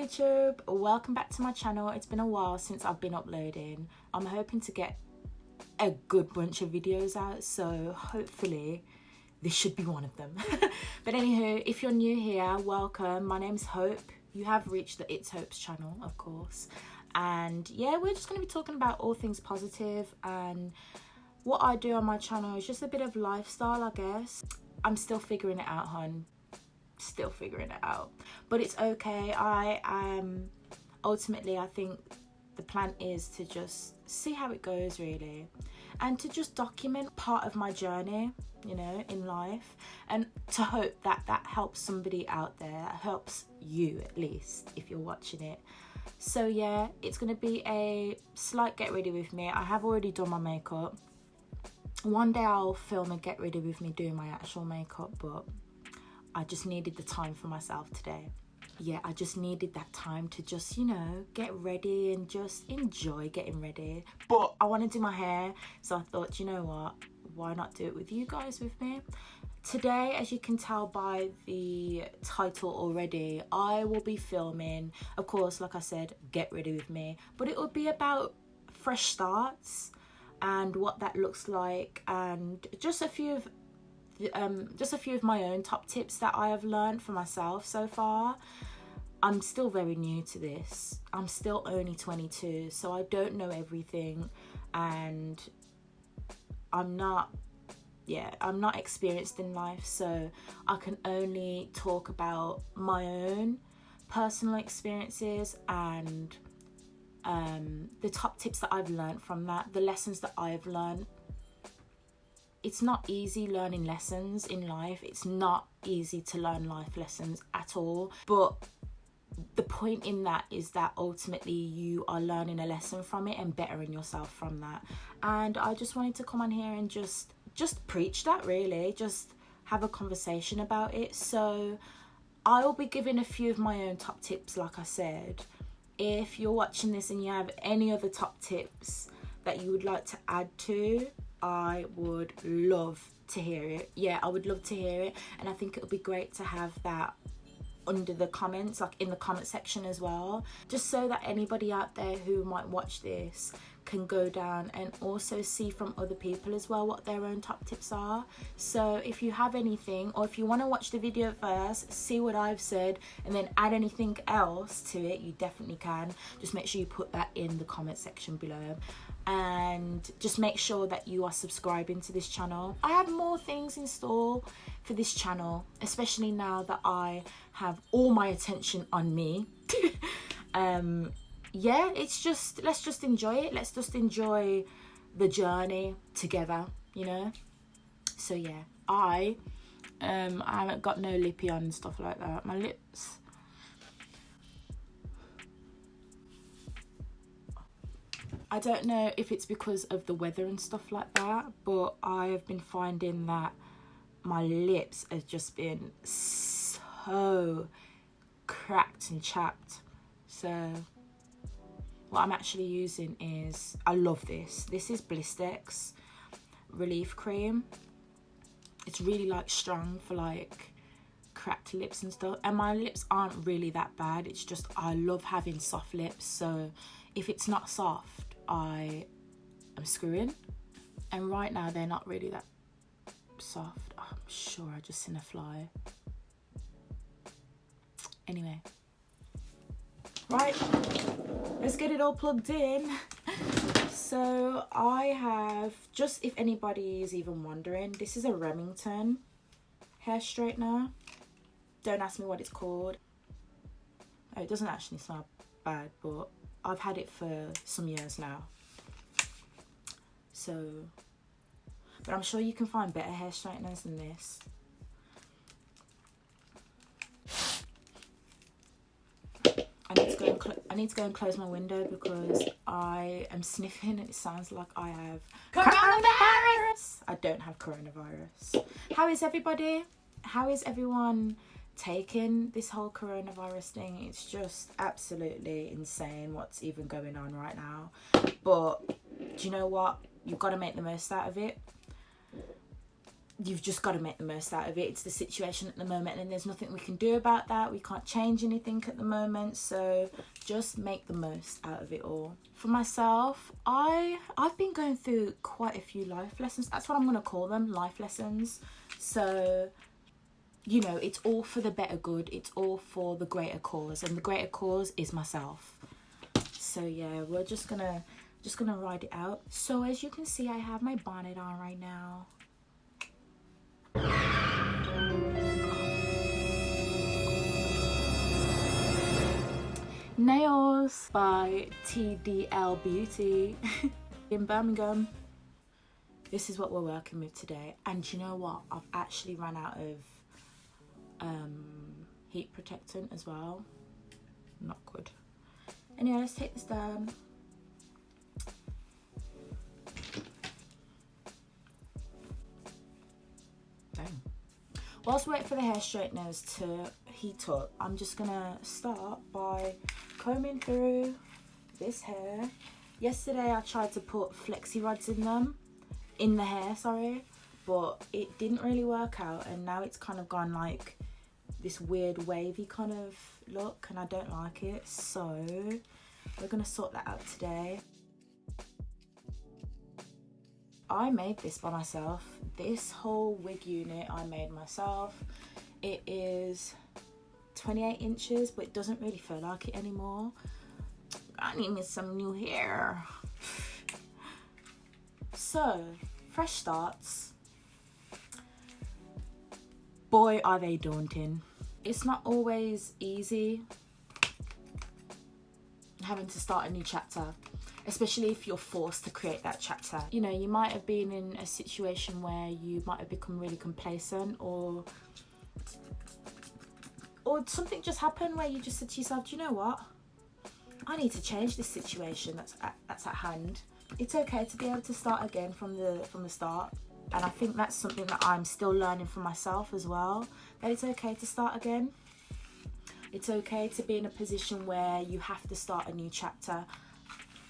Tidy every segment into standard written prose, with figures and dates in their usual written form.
YouTube, welcome back to my channel. It's been a while since I've been uploading. I'm hoping to get a good bunch of videos out, so hopefully this should be one of them. But anywho, if you're new here, welcome. My name's Hope. You have reached the It's Hope's channel, of course, and yeah, we're just going to be talking about all things positive, and what I do on my channel is just a bit of lifestyle, I guess. I'm still figuring it out, hon. Still figuring it out, but it's okay. Ultimately, I think the plan is to just see how it goes, really, and to just document part of my journey, you know, in life, and to hope that that helps somebody out there, that helps you at least if you're watching it. So yeah, it's going to be a slight get ready with me. I have already done my makeup. One day I'll film a get ready with me doing my actual makeup, but I just needed the time for myself today. Yeah, I just needed that time to just, you know, get ready and just enjoy getting ready. But I want to do my hair, so I thought, you know what, why not do it with you guys with me? Today, as you can tell by the title already, I will be filming, of course, like I said, get ready with me, but it will be about fresh starts and what that looks like, and just a few of my own top tips that I have learned for myself so far. I'm still very new to this. I'm still only 22, so I don't know everything, and I'm not experienced in life, so I can only talk about my own personal experiences and the top tips that I've learned from that, the lessons that I've learned. It's not easy learning lessons in life. It's not easy to learn life lessons at all. But the point in that is that ultimately you are learning a lesson from it and bettering yourself from that. And I just wanted to come on here and just preach that, really. Just have a conversation about it. So I will be giving a few of my own top tips, like I said. If you're watching this and you have any other top tips that you would like to add to, I would love to hear it. Yeah, I would love to hear it, and I think it would be great to have that under the comments, like in the comment section as well, just so that anybody out there who might watch this can go down and also see from other people as well what their own top tips are. So if you have anything, or if you want to watch the video first, see what I've said, and then add anything else to it, you definitely can. Just make sure you put that in the comment section below, and just make sure that you are subscribing to this channel. I have more things in store for this channel, especially now that I have all my attention on me. Yeah, it's just, let's just enjoy it. Let's just enjoy the journey together, you know? So yeah, I haven't got no lippy on and stuff like that. My lips, I don't know if it's because of the weather and stuff like that, but I have been finding that my lips have just been so cracked and chapped. So what I'm actually using is, I love this. This is Blistex Relief Cream. It's really like strong for like cracked lips and stuff. And my lips aren't really that bad. It's just I love having soft lips. So if it's not soft, I am screwing. And right now they're not really that soft. Oh, I'm sure I just seen a fly. Anyway. Right, let's get it all plugged in. So I have, just if anybody is even wondering, this is a Remington hair straightener. Don't ask me what it's called. Oh, it doesn't actually smell bad, but I've had it for some years now. So, but I'm sure you can find better hair straighteners than this. I need to go and close my window because I am sniffing and it sounds like I have coronavirus. I don't have coronavirus. How is everybody? How is everyone taking this whole coronavirus thing? It's just absolutely insane what's even going on right now. But do you know what? You've got to make the most out of it. you've just got to make the most out of it. It's the situation at the moment, and there's nothing we can do about that. We can't change anything at the moment, so just make the most out of it all. For myself, I've been going through quite a few life lessons. That's what I'm going to call them, life lessons. So, you know, it's all for the better good. It's all for the greater cause, and the greater cause is myself. So yeah, we're just gonna ride it out. So as you can see, I have my bonnet on right now. Nails by TDL Beauty in Birmingham. This is what we're working with today, and you know what, I've actually run out of heat protectant as well. Not good. Anyway, let's take this down. Dang. Whilst we wait for the hair straighteners to heat up, I'm just gonna start by combing through this hair. Yesterday I tried to put flexi rods in the hair, but it didn't really work out, and now it's kind of gone like this weird wavy kind of look, and I don't like it, so we're gonna sort that out today. I made this by myself. This whole wig unit I made myself. It is 28 inches, but it doesn't really feel like it anymore. I need me some new hair. So, fresh starts. Boy, are they daunting. It's not always easy having to start a new chapter, especially if you're forced to create that chapter. You know, you might have been in a situation where you might have become really complacent, or something just happened where you just said to yourself, do you know what? I need to change this situation that's at hand. It's okay to be able to start again from the start. And I think that's something that I'm still learning for myself as well, that it's okay to start again. It's okay to be in a position where you have to start a new chapter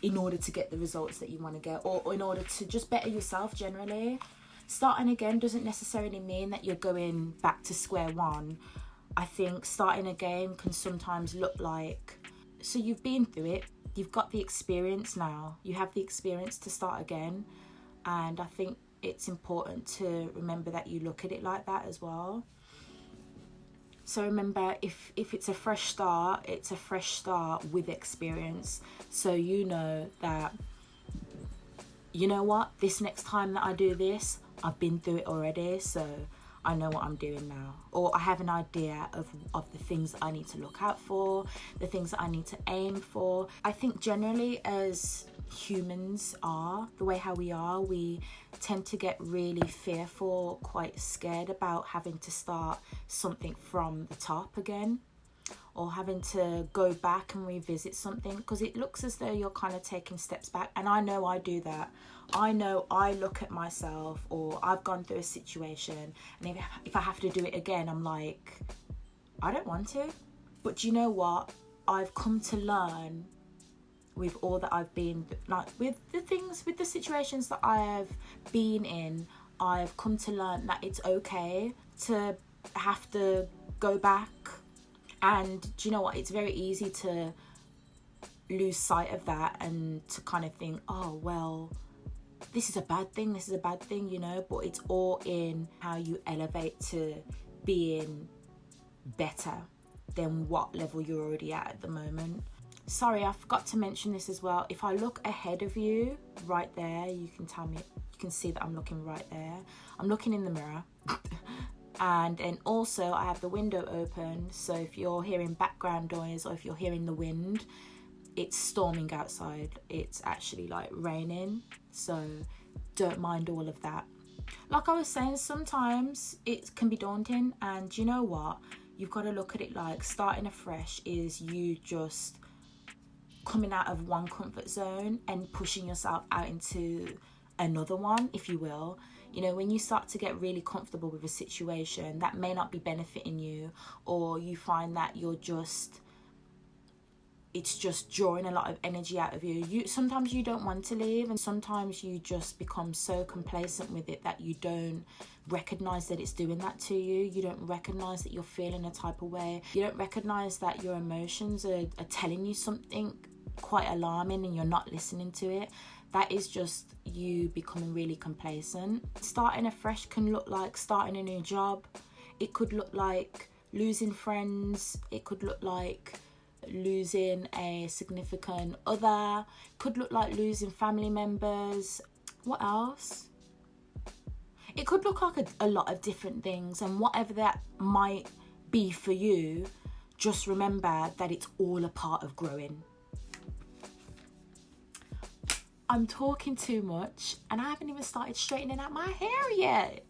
in order to get the results that you want to get, or in order to just better yourself generally. Starting again doesn't necessarily mean that you're going back to square one. I think starting again can sometimes look like, so you've been through it, you've got the experience now, you have the experience to start again, and I think it's important to remember that you look at it like that as well. So remember, if it's a fresh start, it's a fresh start with experience. So you know that, you know what, this next time that I do this, I've been through it already, so I know what I'm doing now. Or I have an idea of the things that I need to look out for, the things that I need to aim for. I think generally as humans are, the way how we are, we tend to get really fearful, quite scared about having to start something from the top again, or having to go back and revisit something, because it looks as though you're kind of taking steps back. And I know I do that. I know I look at myself, or I've gone through a situation, and if I have to do it again, I'm like, I don't want to. But you know what? I've come to learn with all that I've been, like with the situations that I have been in, I've come to learn that it's okay to have to go back. And do you know what? It's very easy to lose sight of that and to kind of think, oh, well, this is a bad thing, you know, but it's all in how you elevate to being better than what level you're already at the moment. Sorry, I forgot to mention this as well. If I look ahead of you, right there, you can see that I'm looking right there. I'm looking in the mirror. And then also I have the window open, so if you're hearing background noise or if you're hearing the wind, it's storming outside. It's actually like raining, so don't mind all of that. Like I was saying, sometimes it can be daunting, and you know what? You've got to look at it like starting afresh is you just coming out of one comfort zone and pushing yourself out into another one, if you will. You know, when you start to get really comfortable with a situation that may not be benefiting you, or you find that you're just it's just drawing a lot of energy out of you. Sometimes you don't want to leave, and sometimes you just become so complacent with it that you don't recognize that it's doing that to you. You don't recognize that you're feeling a type of way. You don't recognize that your emotions are telling you something quite alarming and you're not listening to it. That is just you becoming really complacent. Starting afresh can look like starting a new job. It could look like losing friends. It could look like losing a significant other. Could look like losing family members. What else? It could look like a lot of different things, and whatever that might be for you, just remember that it's all a part of growing. I'm talking too much and I haven't even started straightening out my hair yet.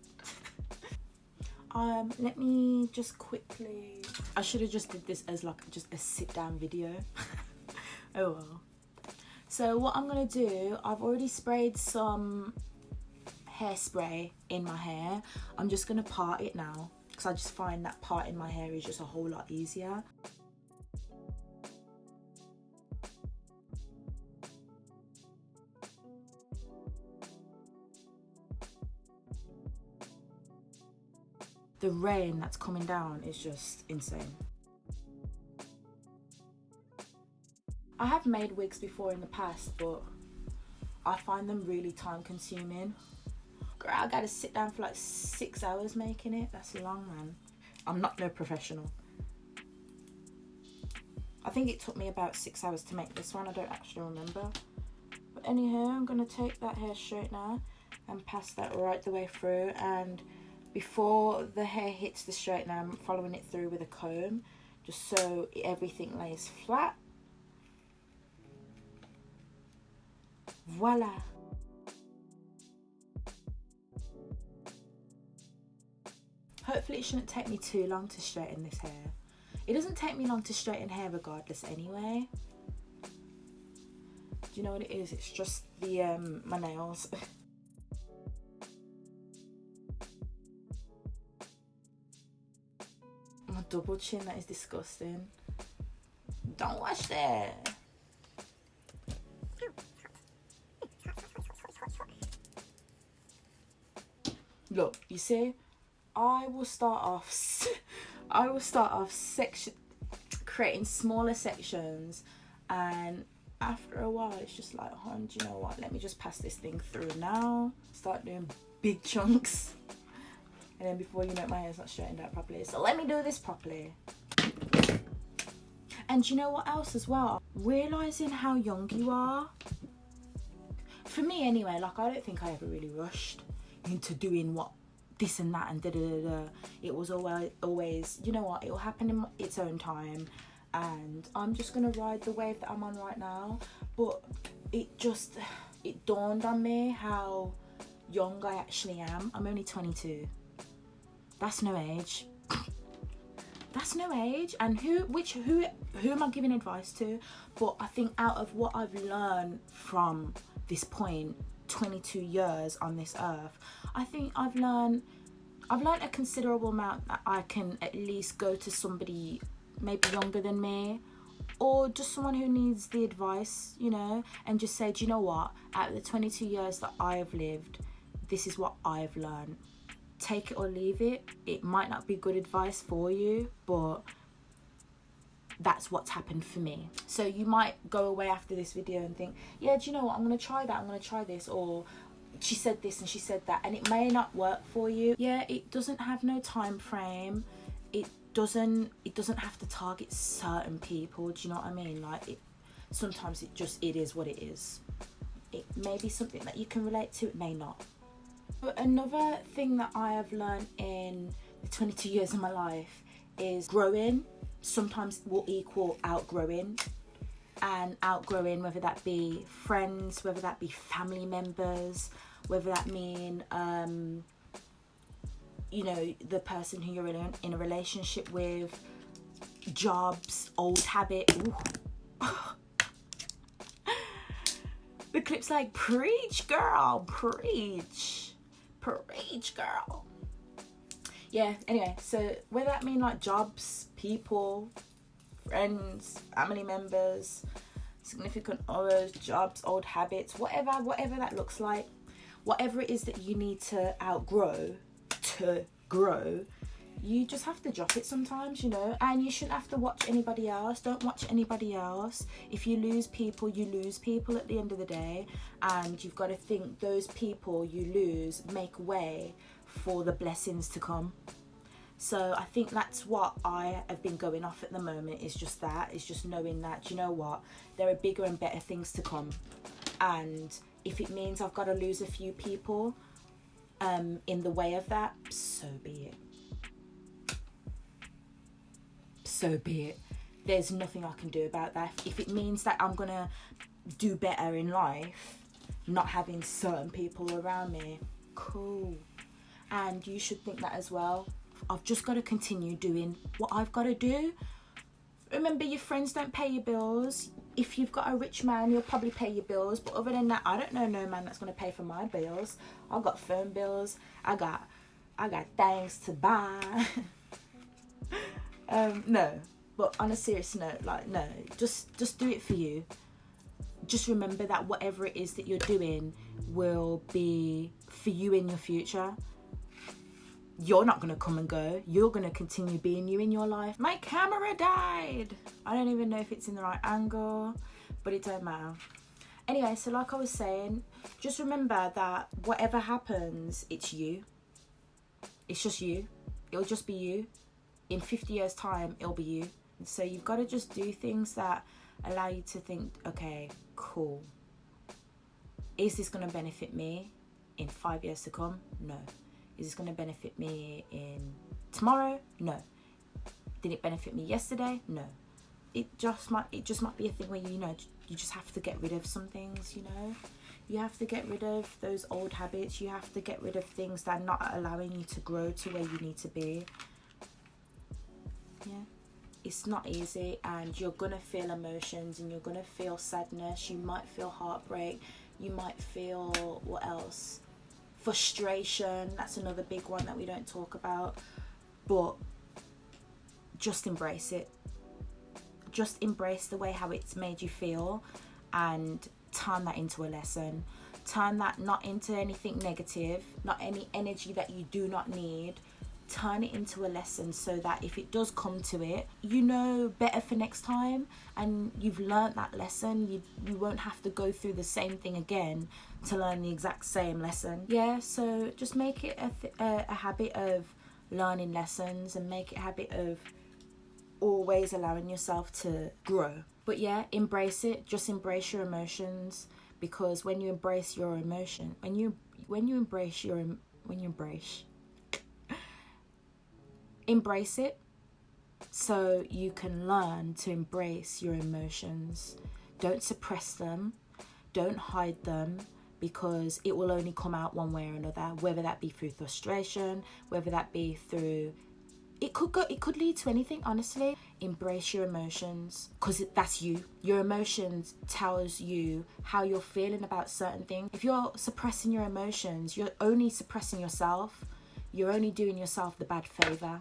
Let me just quickly, I should have just did this as like just a sit down video. Oh well. So what I'm gonna do, I've already sprayed some hairspray in my hair. I'm just gonna part it now because I just find that parting my hair is just a whole lot easier. The rain that's coming down is just insane. I have made wigs before in the past, but I find them really time consuming. Girl, I gotta sit down for like 6 hours making it. That's long, man. I'm not no professional. I think it took me about 6 hours to make this one. I don't actually remember. But anyhow, I'm gonna take that hair straightener and pass that right the way through, and before the hair hits the straightener, I'm following it through with a comb just so everything lays flat. Voila. Hopefully it shouldn't take me too long to straighten this hair. It doesn't take me long to straighten hair regardless anyway. Do you know what it is? It's just the my nails. My double chin, that is disgusting. Don't wash that. Look, you see, I will start off creating smaller sections, and after a while it's just like, oh, do you know what, let me just pass this thing through now, start doing big chunks, and then before you know it, my hair's not straightened out properly. So let me do this properly. And you know what else as well? Realizing how young you are. For me anyway, like, I don't think I ever really rushed into doing what this and that and da da da da. It was always, you know what, it will happen in its own time, and I'm just gonna ride the wave that I'm on right now. But it dawned on me how young I actually am. I'm only 22. That's no age. That's no age. And who am I giving advice to? But I think out of what I've learned from this point, 22 years on this earth, I think I've learned a considerable amount that I can at least go to somebody maybe younger than me, or just someone who needs the advice, you know, and just say, do you know what, out of the 22 years that I have lived, this is what I've learned. Take it or leave it. It might not be good advice for you, but that's what's happened for me. So you might go away after this video and think, yeah, do you know what, I'm going to try that, I'm going to try this, or she said this and she said that, and it may not work for you. Yeah, it doesn't have no time frame. It doesn't have to target certain people. Do you know what I mean? Like, sometimes it is what it is. It may be something that you can relate to, it may not. But another thing that I have learned in the 22 years of my life is growing sometimes will equal outgrowing. And outgrowing, whether that be friends, whether that be family members, whether that mean you know, the person who you're in a relationship with, jobs, old habit. The clip's like, preach girl, preach girl. Yeah, anyway, so whether that mean like jobs, people, friends, family members, significant others, jobs, old habits, whatever that looks like. Whatever it is that you need to outgrow to grow, you just have to drop it sometimes, you know. And you shouldn't have to watch anybody else. Don't watch anybody else. If you lose people, you lose people at the end of the day. And you've got to think those people you lose make way for the blessings to come. So I think that's what I have been going off at the moment, is just that. It's just knowing that, you know what, there are bigger and better things to come. And if it means I've got to lose a few people in the way of that, so be it. So be it. There's nothing I can do about that. If it means that I'm going to do better in life, not having certain people around me, cool. And you should think that as well. I've just got to continue doing what I've got to do. Remember, your friends don't pay your bills. If you've got a rich man, he'll probably pay your bills. But other than that, I don't know no man that's going to pay for my bills. I've got phone bills. I got things to buy. No. But on a serious note, like, no. Just do it for you. Just remember that whatever it is that you're doing will be for you in your future. You're not going to come and go. You're going to continue being you in your life. My camera died. I don't even know if it's in the right angle, but it don't matter. Anyway, so like I was saying, just remember that whatever happens, it's you. It's just you. It'll just be you. In 50 years' time, it'll be you. So you've got to just do things that allow you to think, okay, cool. Is this going to benefit me in 5 years to come? No. Is this going to benefit me in tomorrow? No. Did it benefit me yesterday? No. It just might be a thing where, you know, you just have to get rid of some things, you know. You have to get rid of those old habits. You have to get rid of things that are not allowing you to grow to where you need to be. Yeah. It's not easy, and you're going to feel emotions, and you're going to feel sadness. You might feel heartbreak. You might feel, what else? Frustration. That's another big one that we don't talk about. But just embrace it. Just embrace the way how it's made you feel, and turn that into a lesson. Turn that not into anything negative, not any energy that you do not need. Turn it into a lesson, so that if it does come to it, you know better for next time, and you've learnt that lesson. You won't have to go through the same thing again to learn the exact same lesson. Yeah, so just make it a habit of learning lessons, and make it a habit of always allowing yourself to grow. But yeah, embrace it. Just embrace your emotions, because when you embrace your emotion, when you embrace it, so you can learn to embrace your emotions. Don't suppress them. Don't hide them, because it will only come out one way or another, whether that be through frustration, whether that be through... It could lead to anything, honestly. Embrace your emotions, because that's you. Your emotions tells you how you're feeling about certain things. If you're suppressing your emotions, you're only suppressing yourself. You're only doing yourself the bad favour.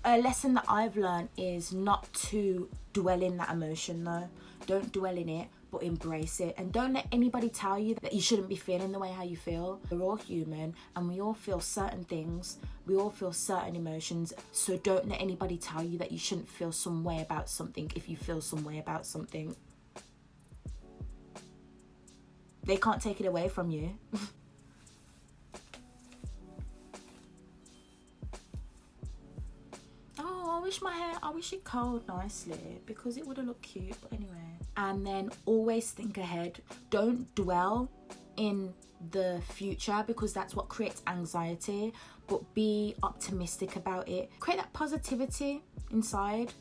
A lesson that I've learned is not to dwell in that emotion, though. Don't dwell in it, but embrace it. And don't let anybody tell you that you shouldn't be feeling the way how you feel. We're all human, and we all feel certain things. We all feel certain emotions. So don't let anybody tell you that you shouldn't feel some way about something if you feel some way about something. They can't take it away from you. I wish it curled nicely, because it would have looked cute. But anyway. And then always think ahead. Don't dwell in the future, because that's what creates anxiety. But be optimistic about it. Create that positivity inside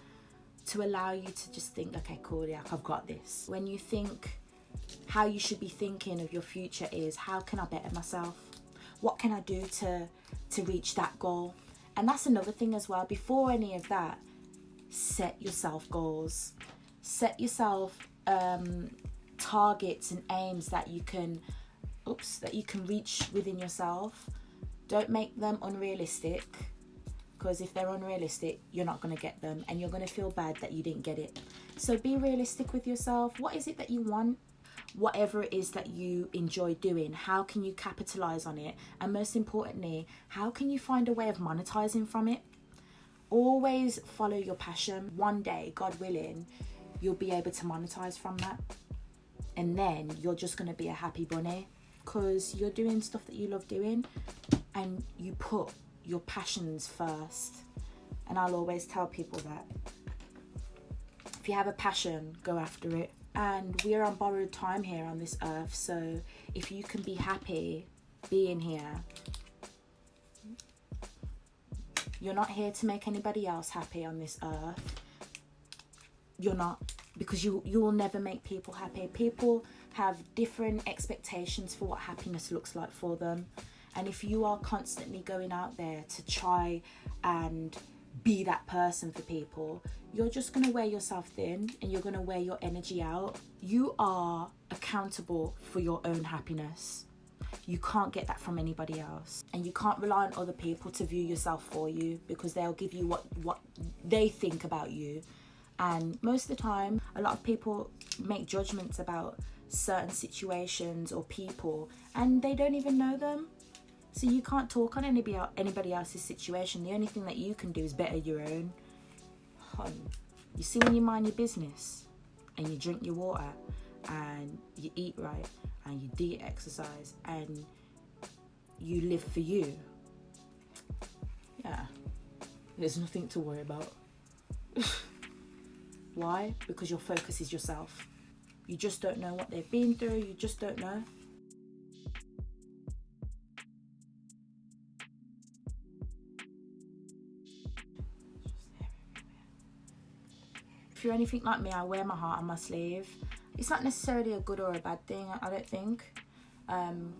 to allow you to just think, okay, cool, yeah, I've got this. When you think, how you should be thinking of your future is, how can I better myself? What can I do to reach that goal? And that's another thing as well. Before any of that, set yourself goals. Set yourself targets and aims that you can reach within yourself. Don't make them unrealistic, because if they're unrealistic, you're not going to get them, and you're going to feel bad that you didn't get it. So be realistic with yourself. What is it that you want? Whatever it is that you enjoy doing, how can you capitalize on it? And most importantly, how can you find a way of monetizing from it? Always follow your passion. One day, God willing, you'll be able to monetize from that. And then you're just going to be a happy bunny, because you're doing stuff that you love doing and you put your passions first. And I'll always tell people that if you have a passion, go after it. And we're on borrowed time here on this earth, so if you can be happy being here, you're not here to make anybody else happy on this earth. You're not, because you will never make people happy. People have different expectations for what happiness looks like for them. And if you are constantly going out there to try and be that person for people, you're just going to wear yourself thin and you're going to wear your energy out. You are accountable for your own happiness. You can't get that from anybody else, and you can't rely on other people to view yourself for you, because they'll give you what they think about you. And most of the time, a lot of people make judgments about certain situations or people and they don't even know them. So you can't talk on anybody else's situation. The only thing that you can do is better your own. You see, when you mind your business and you drink your water and you eat right and you do your exercise and you live for you, yeah, there's nothing to worry about. Why? Because your focus is yourself. You just don't know what they've been through. You just don't know. If you're anything like me, I wear my heart on my sleeve. It's not necessarily a good or a bad thing, I don't think,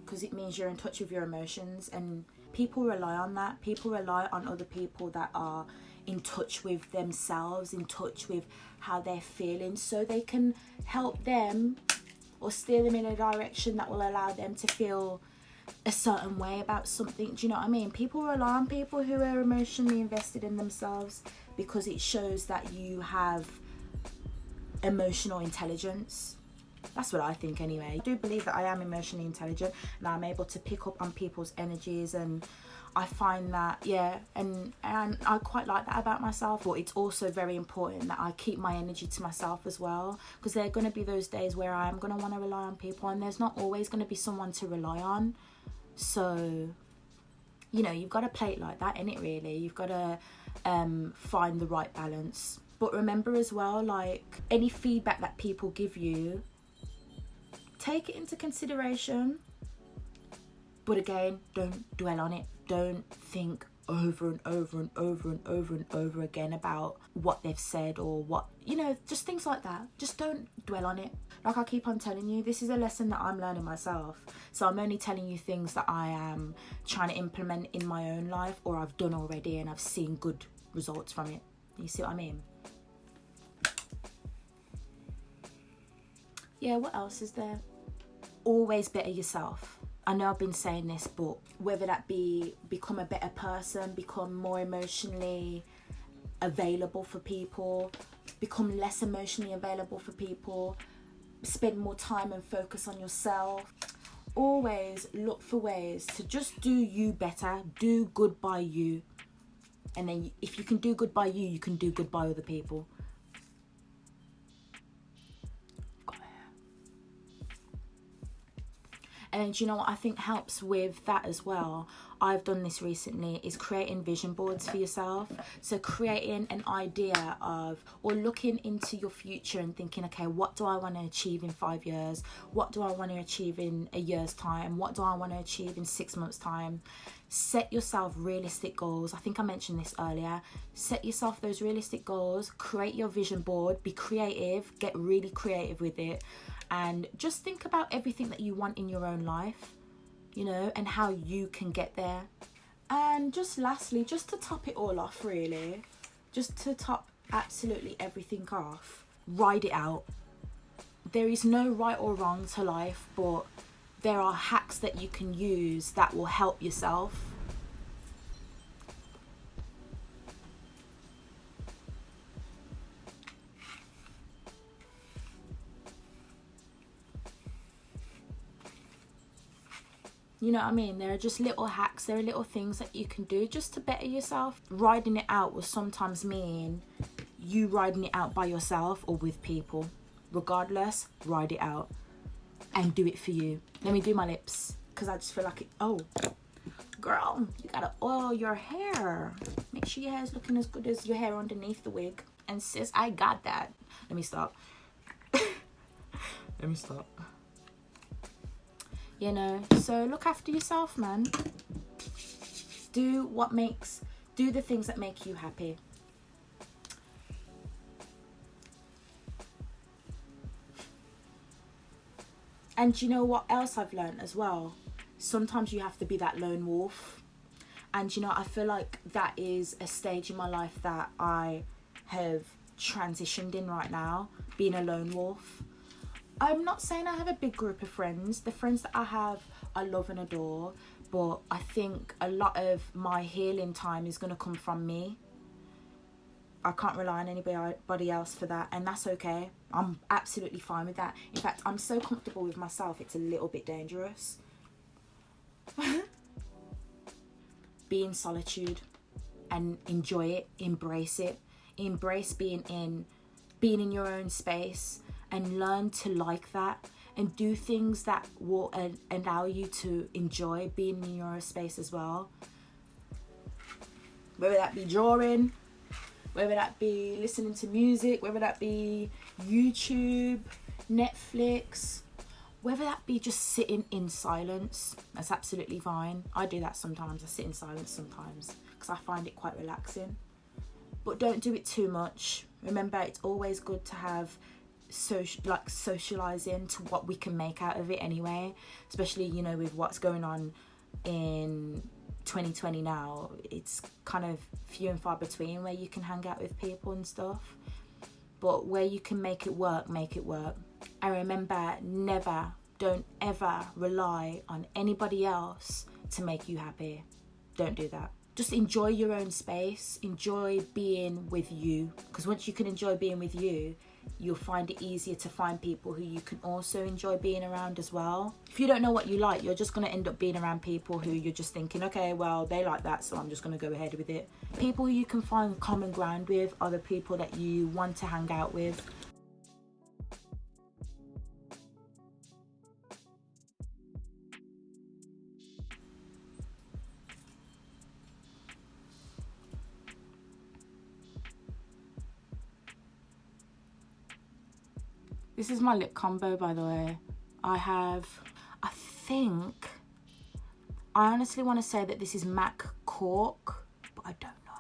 because it means you're in touch with your emotions, and people rely on that. People rely on other people that are in touch with themselves, in touch with how they're feeling, so they can help them or steer them in a direction that will allow them to feel a certain way about something. Do you know what I mean? People rely on people who are emotionally invested in themselves, because it shows that you have emotional intelligence. That's what I think anyway. I do believe that I am emotionally intelligent and I'm able to pick up on people's energies, and I find that, yeah, and I quite like that about myself. But it's also very important that I keep my energy to myself as well, because there are going to be those days where I'm going to want to rely on people, and there's not always going to be someone to rely on. So, you know, you've got to play it like that, innit, really. You've got to find the right balance. But remember as well, like, any feedback that people give you, take it into consideration. But again, don't dwell on it. Don't think over and over and over and over and over again about what they've said or what, you know, just things like that. Just don't dwell on it. Like I keep on telling you, this is a lesson that I'm learning myself. So I'm only telling you things that I am trying to implement in my own life, or I've done already and I've seen good results from it. You see what I mean? Yeah, what else is there? Always better yourself. I know I've been saying this, but whether that be become a better person, become more emotionally available for people, become less emotionally available for people, spend more time and focus on yourself. Always look for ways to just do you better, do good by you. And then if you can do good by you, you can do good by other people. And do you know what I think helps with that as well? I've done this recently, is creating vision boards for yourself. So creating an idea of, or looking into your future and thinking, okay, what do I want to achieve in 5 years? What do I want to achieve in a year's time? What do I want to achieve in 6 months' time? Set yourself realistic goals. I think I mentioned this earlier. Set yourself those realistic goals, create your vision board, be creative, get really creative with it. And just think about everything that you want in your own life, you know, and how you can get there. And just lastly, just to top it all off, really, just to top absolutely everything off, ride it out. There is no right or wrong to life, but there are hacks that you can use that will help yourself. You know what I mean? There are just little hacks, there are little things that you can do just to better yourself. Riding it out will sometimes mean you riding it out by yourself or with people. Regardless, ride it out and do it for you. Let me do my lips, because I just feel like it. Oh, girl, you gotta oil your hair. Make sure your hair is looking as good as your hair underneath the wig. And sis, I got that. Let me stop. Let me stop. You know, so look after yourself, man. Do the things that make you happy. And you know what else I've learned as well? Sometimes you have to be that lone wolf. And you know, I feel like that is a stage in my life that I have transitioned in right now, being a lone wolf. I'm not saying I have a big group of friends. The friends that I have, I love and adore. But I think a lot of my healing time is going to come from me. I can't rely on anybody else for that, and that's okay. I'm absolutely fine with that. In fact, I'm so comfortable with myself, it's a little bit dangerous. Be in solitude and enjoy it, embrace it. Embrace being in your own space, and learn to like that, and do things that will allow you to enjoy being in your own space as well. Whether that be drawing, whether that be listening to music, whether that be YouTube, Netflix, whether that be just sitting in silence, that's absolutely fine. I do that sometimes. I sit in silence sometimes because I find it quite relaxing. But don't do it too much. Remember, it's always good to have socializing to what we can make out of it anyway, especially, you know, with what's going on in 2020 now. It's kind of few and far between where you can hang out with people and stuff, but where you can make it work, make it work. And remember, don't ever rely on anybody else to make you happy. Don't do that. Just enjoy your own space, enjoy being with you, because once you can enjoy being with you, you'll find it easier to find people who you can also enjoy being around as well. If you don't know what you like, you're just going to end up being around people who you're just thinking, okay, well, they like that, so I'm just going to go ahead with it. People who you can find common ground with are the people that you want to hang out with. This is my lip combo, by the way. I honestly want to say that this is MAC Cork, but I don't know.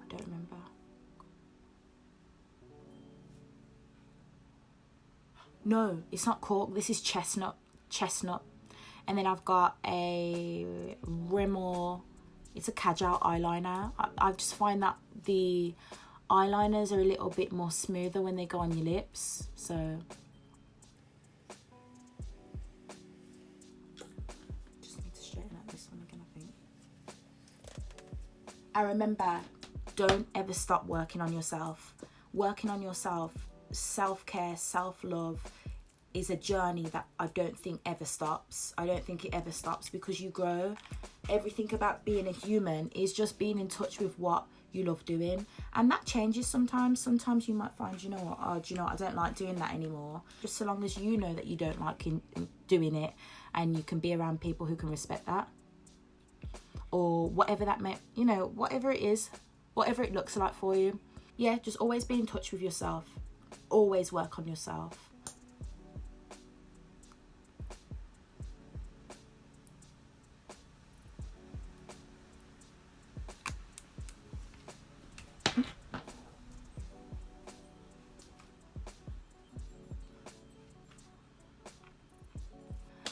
I don't remember. No, it's not Cork. This is Chestnut. And then I've got a Rimmel. It's a Kajal eyeliner. I just find that the eyeliners are a little bit more smoother when they go on your lips, so just need to straighten out this one again, I think. I remember, don't ever stop working on yourself. Working on yourself, self-care, self-love is a journey that I don't think ever stops. I don't think it ever stops, because you grow. Everything about being a human is just being in touch with what you love doing, and that changes sometimes. Sometimes you might find, you know what, I don't like doing that anymore. Just so long as you know that you don't like doing it, and you can be around people who can respect that, or whatever that may, you know, whatever it is, whatever it looks like for you. Yeah, just always be in touch with yourself. Always work on yourself.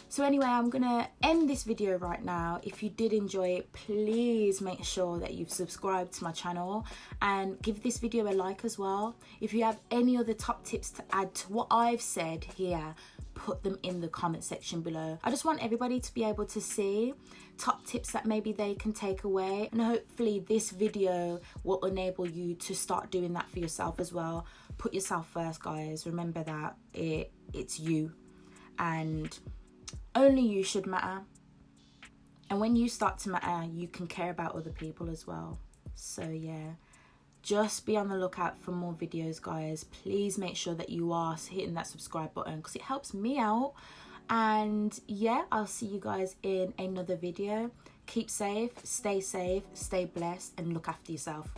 So anyway, I'm gonna end this video right now. If you did enjoy it, please make sure that you've subscribed to my channel and give this video a like as well. If you have any other top tips to add to what I've said here, put them in the comment section below. I just want everybody to be able to see top tips that maybe they can take away, and hopefully this video will enable you to start doing that for yourself as well. Put yourself first, guys. Remember that it's you. And only you should matter. And when you start to matter, you can care about other people as well. So yeah, just be on the lookout for more videos, guys. Please make sure that you are hitting that subscribe button because it helps me out. And yeah, I'll see you guys in another video. Keep safe, stay blessed, and look after yourself.